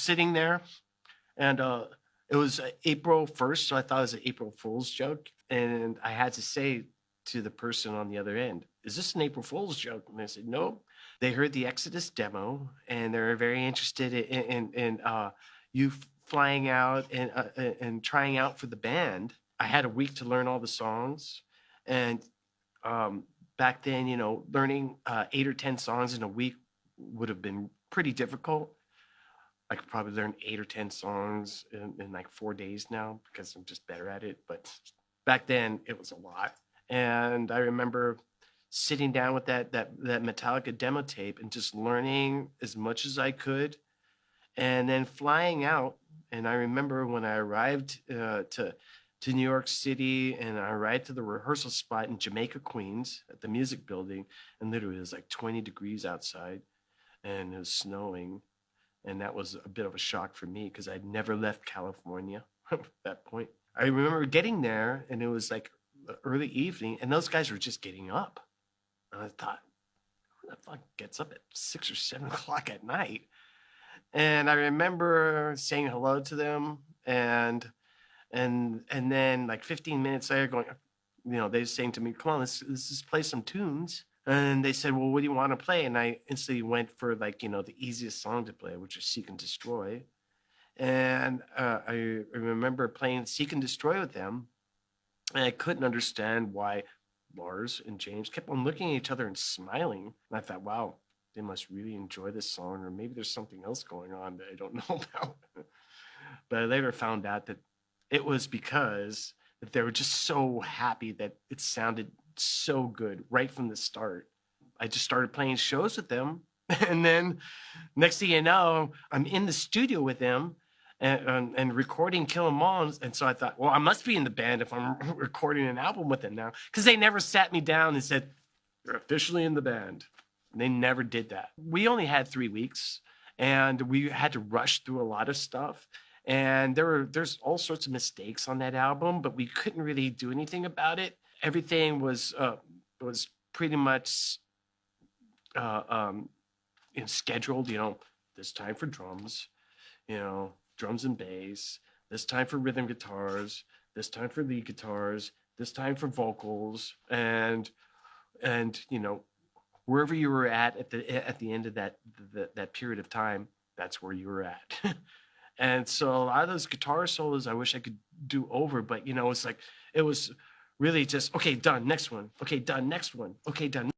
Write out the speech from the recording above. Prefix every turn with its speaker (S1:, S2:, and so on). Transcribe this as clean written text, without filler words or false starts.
S1: sitting there, and it was April 1st, so I thought it was an April Fool's joke, and I had to say to the person on the other end, "Is this an April Fool's joke?" And they said, "No." They heard the Exodus demo, and they're very interested in you flying out and trying out for the band. I had a week to learn all the songs, and um, back then, learning 8 or 10 songs in a week would have been pretty difficult. I could probably learn 8 or 10 songs in like 4 days now because I'm just better at it. But back then, it was a lot. And I remember sitting down with that Metallica demo tape and just learning as much as I could, and then flying out. And I remember when I arrived to New York City, and I arrived to the rehearsal spot in Jamaica, Queens, at the Music Building, and literally it was like 20 degrees outside, and it was snowing, and that was a bit of a shock for me because I'd never left California at that point. I remember getting there, and it was like early evening, and those guys were just getting up. And I thought, who the fuck gets up at 6 or 7 o'clock at night? And I remember saying hello to them, and then like 15 minutes later, going, they were saying to me, "Come on, let's just play some tunes." And they said, "Well, what do you want to play?" And I instantly went for like the easiest song to play, which is "Seek and Destroy." And I remember playing "Seek and Destroy" with them, and I couldn't understand why Lars and James kept on looking at each other and smiling. And I thought, wow, they must really enjoy this song, or maybe there's something else going on that I don't know about. But I later found out that it was because that they were just so happy that it sounded so good right from the start. I just started playing shows with them, and then next thing you know, I'm in the studio with them and recording Kill 'Em All. And so I thought, well, I must be in the band if I'm recording an album with them now, because they never sat me down and said, "You're officially in the band." They never did that. We only had 3 weeks, and we had to rush through a lot of stuff. And there's all sorts of mistakes on that album, but we couldn't really do anything about it. Everything was pretty much scheduled. This time for drums, drums and bass. This time for rhythm guitars. This time for lead guitars. This time for vocals, and wherever you were at the end of that period of time, that's where you were at. And so a lot of those guitar solos I wish I could do over, but it's like it was really just, okay, done, next one, okay, done, next one, okay, done.